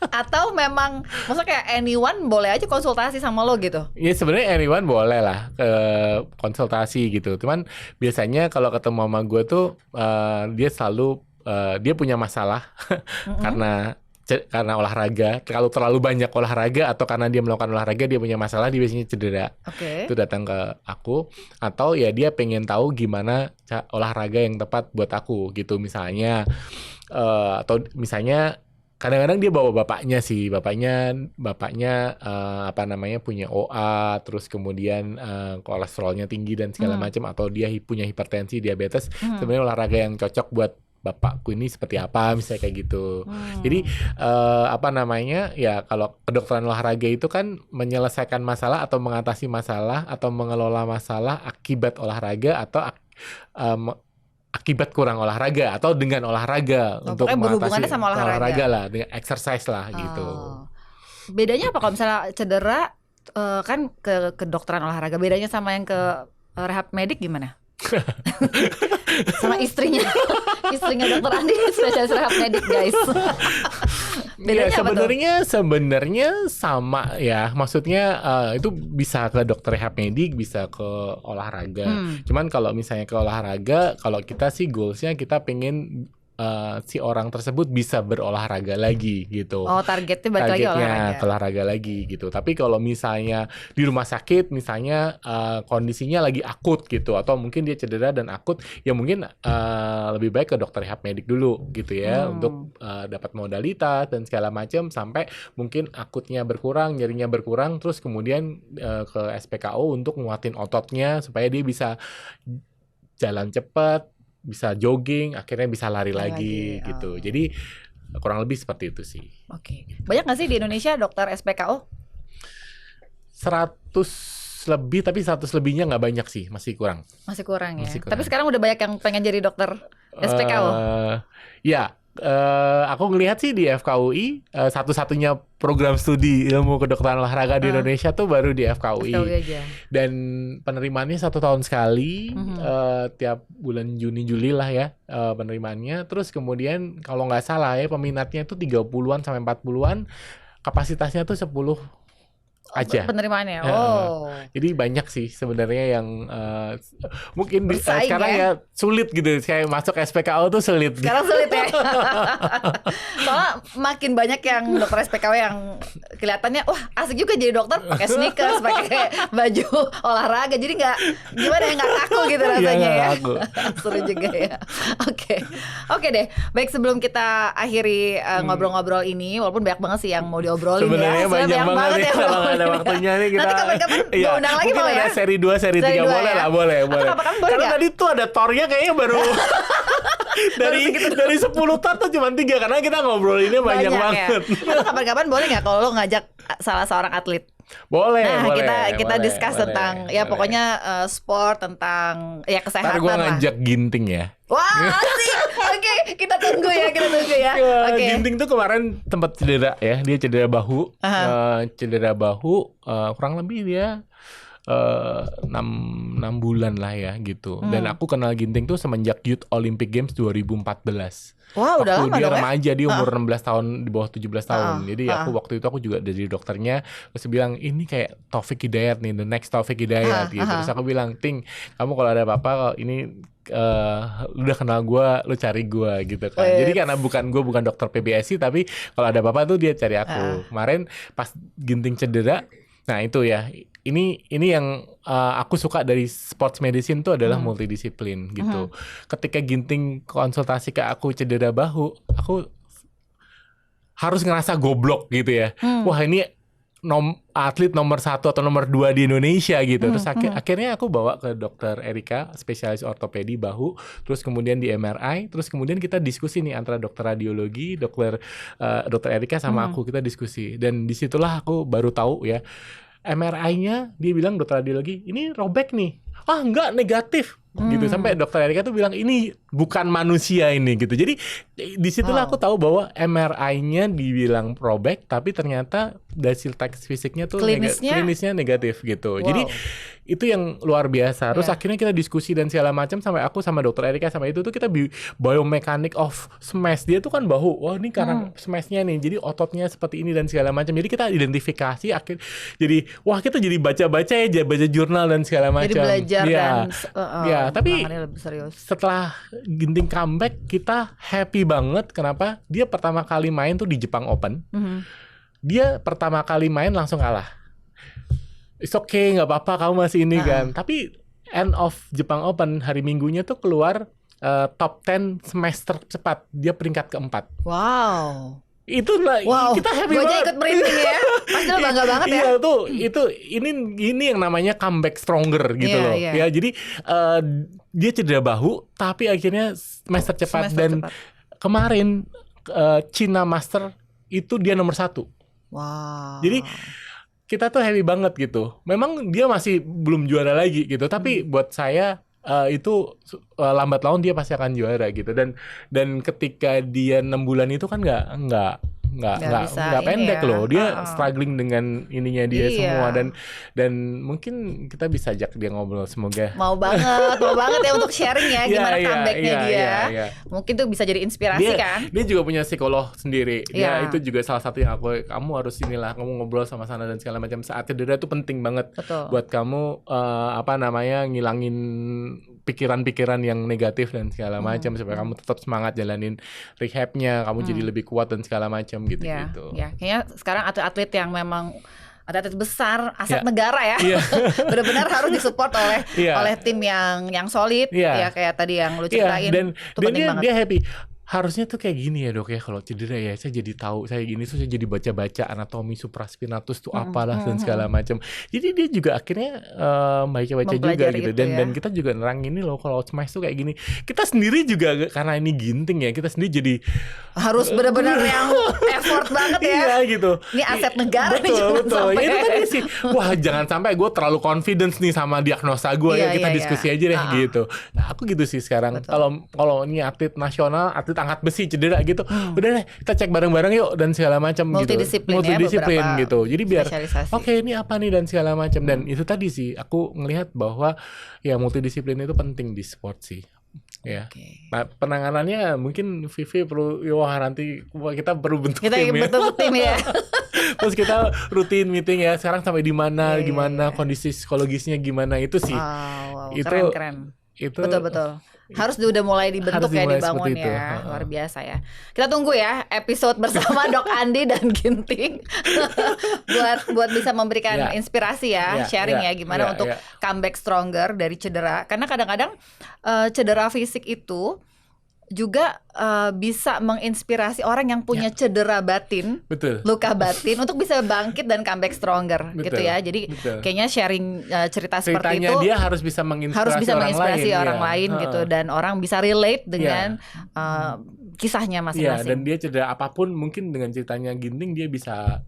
Atau memang maksudnya kayak anyone boleh aja konsultasi sama lo gitu? Ya sebenarnya anyone boleh lah konsultasi gitu. Cuman biasanya kalau ketemu sama gue tuh dia selalu dia punya masalah karena olahraga. Kalau terlalu banyak olahraga atau karena dia melakukan olahraga dia punya masalah, dia biasanya cedera. Itu datang ke aku. Atau ya dia pengen tahu gimana olahraga yang tepat buat aku gitu misalnya. Atau misalnya kadang-kadang dia bawa bapaknya punya OA, terus kemudian kolesterolnya tinggi dan segala macam, atau dia punya hipertensi, diabetes. Sebenarnya olahraga yang cocok buat bapakku ini seperti apa, misalnya kayak gitu. Jadi ya kalau kedokteran olahraga itu kan menyelesaikan masalah atau mengatasi masalah atau mengelola masalah akibat olahraga atau akibat kurang olahraga atau dengan olahraga untuk berhubungannya sama olahraga lah, dengan exercise lah gitu. Bedanya apa kalau misalnya cedera kan ke kedokteran olahraga, bedanya sama yang ke rehab medik gimana? Sama istrinya dokter Andi spesialis rehab medik guys. Bedanya sebenarnya sama ya, maksudnya itu bisa ke dokter rehab medik, bisa ke olahraga. Cuman kalau misalnya ke olahraga, kalau kita sih goalsnya kita pengen si orang tersebut bisa berolahraga lagi gitu. Targetnya balik lagi olahraga lagi gitu. Tapi kalau misalnya di rumah sakit, misalnya kondisinya lagi akut gitu, atau mungkin dia cedera dan akut, ya mungkin lebih baik ke dokter rehab medik dulu gitu ya, untuk dapat modalitas dan segala macam sampai mungkin akutnya berkurang, nyerinya berkurang, terus kemudian ke SPKO untuk nguatin ototnya supaya dia bisa jalan cepat, bisa jogging, akhirnya bisa lari lagi gitu. Jadi kurang lebih seperti itu sih. Oke. Banyak nggak sih di Indonesia dokter SPKO? 100 lebih, tapi 100 lebihnya nggak banyak sih, masih kurang. Masih kurang ya. Tapi sekarang udah banyak yang pengen jadi dokter SPKO. Ya. Aku ngelihat sih di FKUI satu-satunya program studi ilmu kedokteran olahraga di Indonesia tuh baru di FKUI aja. Dan penerimaannya 1 tahun sekali, tiap bulan Juni-Juli lah ya penerimaannya. Terus kemudian kalau nggak salah ya peminatnya tuh 30-an sampai 40-an, kapasitasnya tuh 10 aja penerimaannya. Jadi banyak sih sebenarnya yang mungkin sekarang ya sulit gitu, kayak masuk SPKO tuh sulit. Sekarang sulit ya. Soalnya makin banyak yang dokter SPKO yang kelihatannya wah asik juga jadi dokter, pakai sneakers, pakai baju olahraga, jadi nggak kaku gitu rasanya ya. Seru juga ya. Oke deh. Baik, sebelum kita akhiri ngobrol-ngobrol ini, walaupun banyak banget sih yang mau diobrolin sebenarnya banyak banget ya. Ada waktunya nih kita. Nanti kapan-kapan gue undang lagi mau ya. Mungkin ada seri 2, seri 3 boleh lah, boleh. Karena tadi tuh ada tornya kayaknya baru dari 10 tor tuh cuma 3 karena kita ngobrolinnya banyak banget. Atau kapan-kapan boleh nggak kalau lo ngajak salah seorang atlet? Boleh. Kita discuss tentang ya pokoknya sport, tentang ya kesehatan. Ntar gue ngajak Ginting ya. Wah, asik. Oke, kita tunggu ya. Ginting tuh kemarin tempat cedera ya, dia cedera bahu. Kurang lebih dia 6 bulan lah ya gitu. Dan aku kenal Ginting tuh semenjak Youth Olympic Games 2014. Wah, udah lama dia dong remaja, dia umur 16 tahun, di bawah 17 tahun. Jadi waktu itu aku juga dari dokternya, terus bilang ini kayak Taufik Hidayat nih, the next Taufik Hidayat gitu. Terus aku bilang, Ting, kamu kalau ada apa-apa ini lu udah kenal gue, lu cari gue gitu kan. Jadi karena bukan dokter PBSI, tapi kalau ada apa-apa tuh dia cari aku. Kemarin pas Ginting cedera, nah itu ya, ini yang aku suka dari sports medicine tuh adalah multidisiplin gitu. Ketika Ginting konsultasi ke aku cedera bahu, aku harus ngerasa goblok gitu ya. Wah, ini atlet nomor 1 atau nomor 2 di Indonesia gitu. Terus akhirnya aku bawa ke dokter Erika, spesialis ortopedi bahu, terus kemudian di MRI, terus kemudian kita diskusi nih antara dokter radiologi, dokter Erika sama aku, kita diskusi. Dan disitulah aku baru tahu ya, MRI-nya dia bilang dokter radiologi ini robek nih, enggak, negatif gitu. Sampai dokter Erika tuh bilang ini bukan manusia ini gitu. Jadi disitulah aku tahu bahwa MRI-nya dibilang probek, tapi ternyata hasil tes fisiknya tuh klinisnya negatif gitu. Jadi itu yang luar biasa. Terus akhirnya kita diskusi dan segala macam, sampai aku sama dokter Erika sama itu tuh kita biomechanic of smash. Dia tuh kan bahu, wah ini karena smashnya nih, jadi ototnya seperti ini dan segala macam. Jadi kita identifikasi jadi wah kita jadi baca-baca ya, baca jurnal dan segala macam. Jadi belajar tapi lebih serius. Setelah Ginting comeback kita happy banget. Kenapa? Dia pertama kali main tuh di Jepang Open. Dia pertama kali main langsung kalah. It's okay, nggak apa-apa, kamu masih ini kan. Tapi end of Jepang Open hari Minggunya tuh keluar top 10 smash tercepat. Dia peringkat keempat. Wow. Itu kita happy banget. Gue ikut merinding ya. Pasti lo bangga banget ya. Iya tuh, ini yang namanya comeback stronger gitu loh. Ya jadi dia cedera bahu, tapi akhirnya smash tercepat. Dan kemarin China Master itu dia nomor 1. Wow. Jadi kita tuh happy banget gitu. Memang dia masih belum juara lagi gitu, tapi buat saya itu lambat laun dia pasti akan juara gitu. Dan ketika dia 6 bulan itu kan nggak pendek loh. Dia struggling dengan ininya dia semua, dan mungkin kita bisa ajak dia ngobrol. Semoga mau banget ya untuk sharing ya gimana comebacknya dia. Mungkin tuh bisa jadi inspirasi kan. Dia juga punya psikolog sendiri. Dia itu juga salah satu yang kamu harus kamu ngobrol sama sana dan segala macam. Saat cedera itu penting banget. Betul. Buat kamu ngilangin pikiran-pikiran yang negatif dan segala macam, supaya kamu tetap semangat jalanin rehabnya, kamu jadi lebih kuat dan segala macam gitu. Ya, kayaknya sekarang atlet-atlet yang memang atlet besar, aset negara ya, benar-benar harus disupport oleh tim yang solid, ya kayak tadi yang lu ceritain. Dan dia happy. Harusnya tuh kayak gini ya dok ya, kalau cedera ya saya jadi tahu saya gini, saya jadi baca-baca anatomi supraspinatus tuh apalah dan segala macam. Jadi dia juga akhirnya baca-baca juga gitu. Dan kita juga nerang ini loh, kalau smash tuh kayak gini. Kita sendiri juga karena ini Ginting ya, kita sendiri jadi harus benar-benar yang effort banget ya. Iya gitu. Ini aset negara nih. Betul. Ya itu tadi sih. Wah jangan sampai gue terlalu confidence nih sama diagnosa gue ya, kita diskusi aja deh gitu. Nah aku gitu sih sekarang. Kalau ini atlet nasional, atlet angkat besi cedera gitu, udah deh kita cek bareng-bareng yuk dan segala macam gitu. Multidisiplin gitu. Jadi biar oke, ini apa nih dan segala macam. Dan itu tadi sih aku ngelihat bahwa ya multidisiplin itu penting di sport sih. Ya. Nah, penanganannya mungkin Vivi perlu nanti kita perlu bentuk tim ya. Terus kita rutin meeting ya. Sekarang sampai di mana, gimana kondisi psikologisnya gimana, itu sih. Itu keren. Betul. Harus udah mulai dibentuk dibangun ya. Luar biasa ya. Kita tunggu ya episode bersama Dok Andi dan Ginting buat bisa memberikan inspirasi sharing gimana untuk comeback stronger dari cedera. Karena kadang-kadang cedera fisik itu juga bisa menginspirasi orang yang punya cedera batin, luka batin, untuk bisa bangkit dan comeback stronger gitu ya. Jadi kayaknya sharing cerita seperti itu dia harus bisa menginspirasi orang lain gitu, dan orang bisa relate dengan kisahnya masing-masing. Dan dia cedera apapun, mungkin dengan ceritanya Ginting dia bisa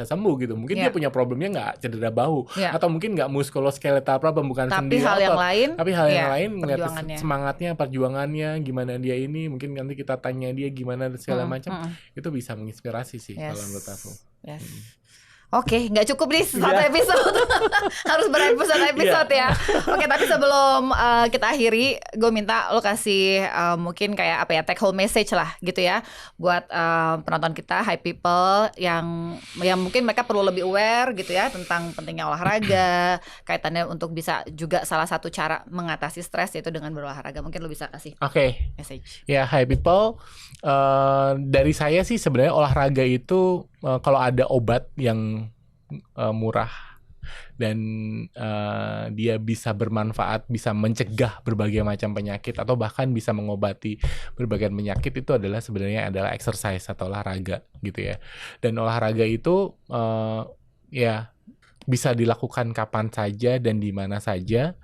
sembuh gitu. Mungkin dia punya problemnya nggak cedera bahu, atau mungkin nggak muskuloskeletal problem, bukan sendi otot. Tapi hal yang lain ngeliat semangatnya, perjuangannya, gimana dia ini, mungkin nanti kita tanya dia gimana segala macam, itu bisa menginspirasi sih kalau menurut aku. Oke, nggak cukup nih satu episode, harus berepisode-episode ya. Oke, tapi sebelum kita akhiri, gue minta lo kasih mungkin kayak apa ya, take home message lah gitu ya, buat penonton kita, Hype People yang mungkin mereka perlu lebih aware gitu ya tentang pentingnya olahraga, kaitannya untuk bisa juga salah satu cara mengatasi stres yaitu dengan berolahraga. Mungkin lo bisa kasih message. Ya, Hype People, dari saya sih sebenarnya olahraga itu kalau ada obat yang murah dan dia bisa bermanfaat, bisa mencegah berbagai macam penyakit atau bahkan bisa mengobati berbagai penyakit, itu adalah exercise atau olahraga gitu ya. Dan olahraga itu bisa dilakukan kapan saja dan di mana saja.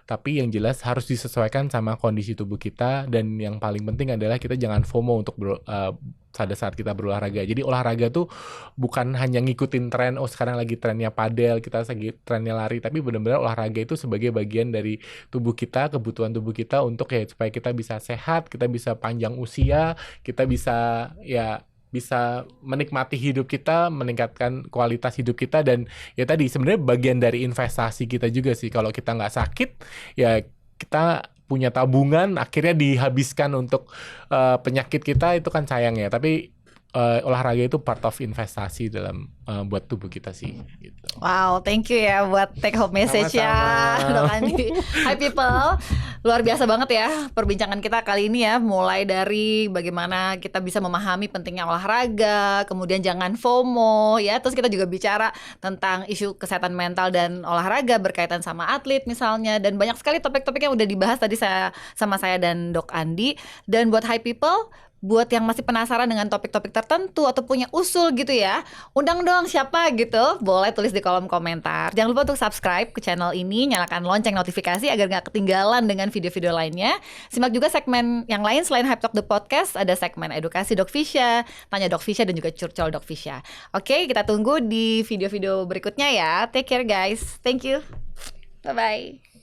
Tapi yang jelas harus disesuaikan sama kondisi tubuh kita, dan yang paling penting adalah kita jangan FOMO untuk pada saat kita berolahraga. Jadi olahraga tuh bukan hanya ngikutin tren, oh sekarang lagi trennya padel, kita lagi trennya lari, tapi benar-benar olahraga itu sebagai bagian dari tubuh kita, kebutuhan tubuh kita untuk ya supaya kita bisa sehat, kita bisa panjang usia, kita bisa menikmati hidup kita, meningkatkan kualitas hidup kita, dan ya tadi sebenarnya bagian dari investasi kita juga sih. Kalau kita nggak sakit, ya kita punya tabungan akhirnya dihabiskan untuk penyakit kita, itu kan sayang ya. Tapi olahraga itu part of investasi dalam buat tubuh kita sih gitu. Wow, thank you ya buat take home message ya Dok Andi. Hi people, luar biasa banget ya perbincangan kita kali ini ya. Mulai dari bagaimana kita bisa memahami pentingnya olahraga, kemudian jangan FOMO ya. Terus kita juga bicara tentang isu kesehatan mental dan olahraga berkaitan sama atlet misalnya. Dan banyak sekali topik-topik yang udah dibahas tadi sama saya dan Dok Andi. Dan buat hi people, buat yang masih penasaran dengan topik-topik tertentu atau punya usul gitu ya, undang dong siapa gitu, boleh tulis di kolom komentar. Jangan lupa untuk subscribe ke channel ini, nyalakan lonceng notifikasi agar gak ketinggalan dengan video-video lainnya. Simak juga segmen yang lain selain Hype Talk The Podcast, ada segmen edukasi Dok Fisya, tanya Dok Fisya, dan juga curcol Dok Fisya. Oke, kita tunggu di video-video berikutnya ya. Take care guys, thank you, bye-bye.